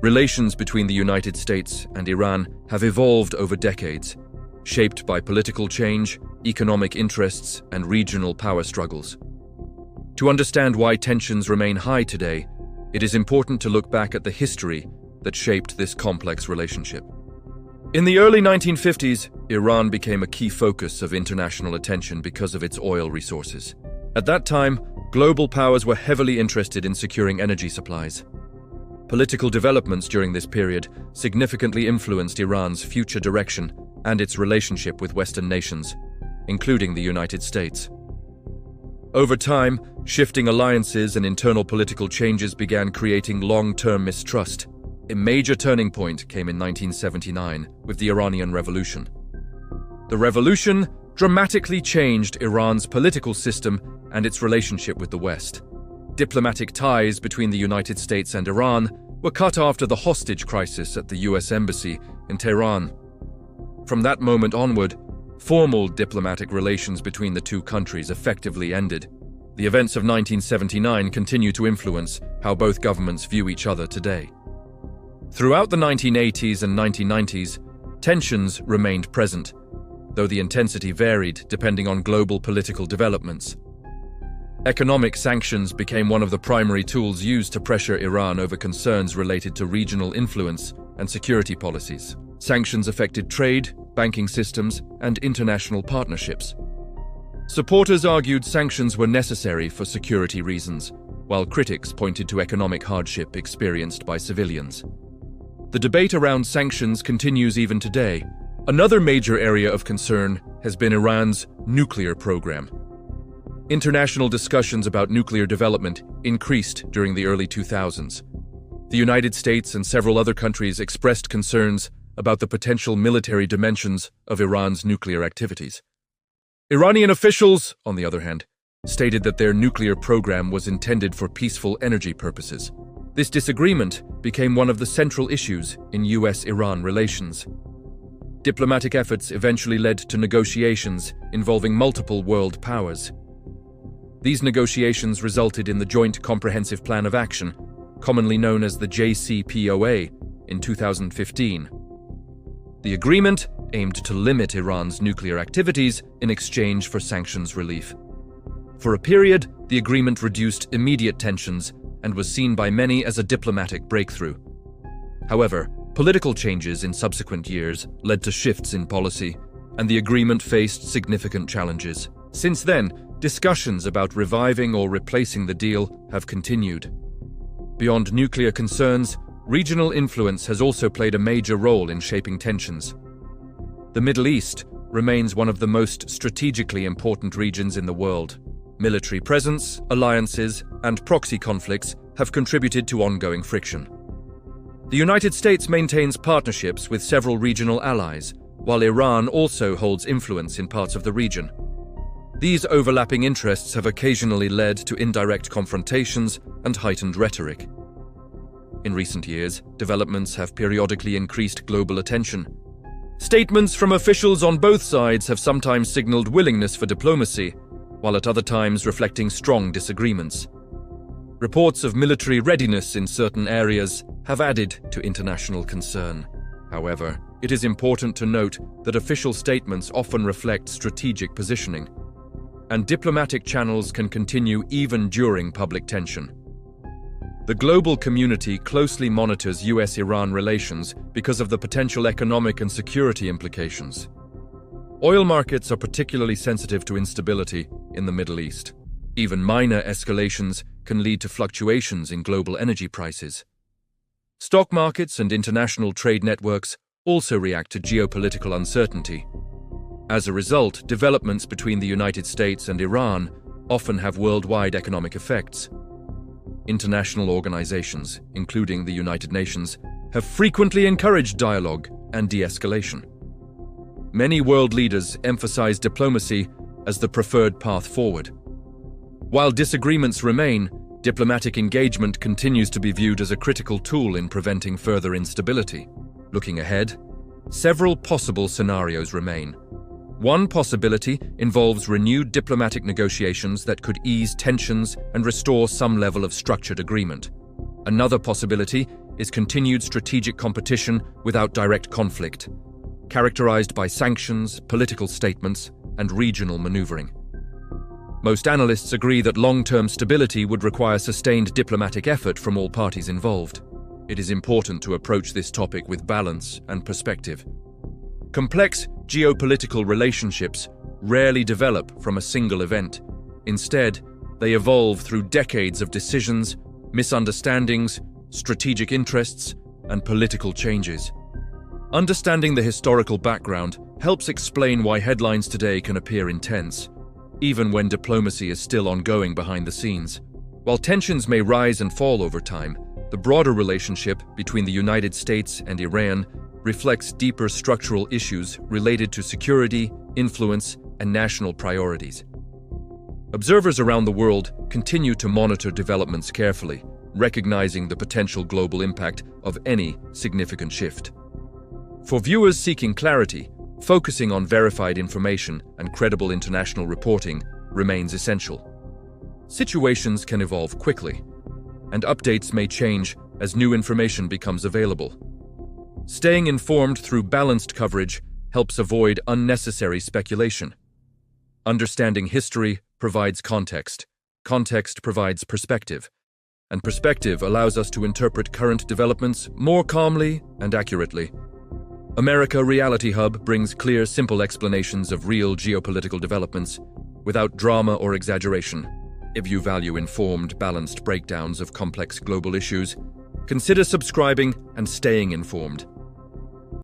Relations between the United States and Iran have evolved over decades, shaped by political change, economic interests, and regional power struggles. To understand why tensions remain high today, it is important to look back at the history that shaped this complex relationship. In the early 1950s, Iran became a key focus of international attention because of its oil resources. At that time, global powers were heavily interested in securing energy supplies. Political developments during this period significantly influenced Iran's future direction and its relationship with Western nations, including the United States. Over time, shifting alliances and internal political changes began creating long-term mistrust. A major turning point came in 1979 with the Iranian Revolution. The revolution dramatically changed Iran's political system and its relationship with the West. Diplomatic ties between the United States and Iran were cut after the hostage crisis at the US Embassy in Tehran. From that moment onward, formal diplomatic relations between the two countries effectively ended. The events of 1979 continue to influence how both governments view each other today. Throughout the 1980s and 1990s, tensions remained present, though the intensity varied depending on global political developments. Economic sanctions became one of the primary tools used to pressure Iran over concerns related to regional influence and security policies. Sanctions affected trade, banking systems, and international partnerships. Supporters argued sanctions were necessary for security reasons, while critics pointed to economic hardship experienced by civilians. The debate around sanctions continues even today. Another major area of concern has been Iran's nuclear program. International discussions about nuclear development increased during the early 2000s. The United States and several other countries expressed concerns about the potential military dimensions of Iran's nuclear activities. Iranian officials, on the other hand, stated that their nuclear program was intended for peaceful energy purposes. This disagreement became one of the central issues in US-Iran relations. Diplomatic efforts eventually led to negotiations involving multiple world powers. These negotiations resulted in the Joint Comprehensive Plan of Action, commonly known as the JCPOA, in 2015. The agreement aimed to limit Iran's nuclear activities in exchange for sanctions relief. For a period, the agreement reduced immediate tensions and was seen by many as a diplomatic breakthrough. However, political changes in subsequent years led to shifts in policy, and the agreement faced significant challenges. Since then, discussions about reviving or replacing the deal have continued. Beyond nuclear concerns, regional influence has also played a major role in shaping tensions. The Middle East remains one of the most strategically important regions in the world. Military presence, alliances, and proxy conflicts have contributed to ongoing friction. The United States maintains partnerships with several regional allies, while Iran also holds influence in parts of the region. These overlapping interests have occasionally led to indirect confrontations and heightened rhetoric. In recent years, developments have periodically increased global attention. Statements from officials on both sides have sometimes signaled willingness for diplomacy, while at other times reflecting strong disagreements. Reports of military readiness in certain areas have added to international concern. However, it is important to note that official statements often reflect strategic positioning, and diplomatic channels can continue even during public tension. The global community closely monitors US-Iran relations because of the potential economic and security implications. Oil markets are particularly sensitive to instability in the Middle East. Even minor escalations can lead to fluctuations in global energy prices. Stock markets and international trade networks also react to geopolitical uncertainty. As a result, developments between the United States and Iran often have worldwide economic effects. International organizations, including the United Nations, have frequently encouraged dialogue and de-escalation. Many world leaders emphasize diplomacy as the preferred path forward. While disagreements remain, diplomatic engagement continues to be viewed as a critical tool in preventing further instability. Looking ahead, several possible scenarios remain. One possibility involves renewed diplomatic negotiations that could ease tensions and restore some level of structured agreement. Another possibility is continued strategic competition without direct conflict, characterized by sanctions, political statements, and regional maneuvering. Most analysts agree that long-term stability would require sustained diplomatic effort from all parties involved. It is important to approach this topic with balance and perspective. Complex geopolitical relationships rarely develop from a single event. Instead, they evolve through decades of decisions, misunderstandings, strategic interests, and political changes. Understanding the historical background helps explain why headlines today can appear intense, even when diplomacy is still ongoing behind the scenes. While tensions may rise and fall over time, the broader relationship between the United States and Iran reflects deeper structural issues related to security, influence, and national priorities. Observers around the world continue to monitor developments carefully, recognizing the potential global impact of any significant shift. For viewers seeking clarity, focusing on verified information and credible international reporting remains essential. Situations can evolve quickly, and updates may change as new information becomes available. Staying informed through balanced coverage helps avoid unnecessary speculation. Understanding history provides context, context provides perspective, and perspective allows us to interpret current developments more calmly and accurately. America Reality Hub brings clear, simple explanations of real geopolitical developments without drama or exaggeration. If you value informed, balanced breakdowns of complex global issues, consider subscribing and staying informed.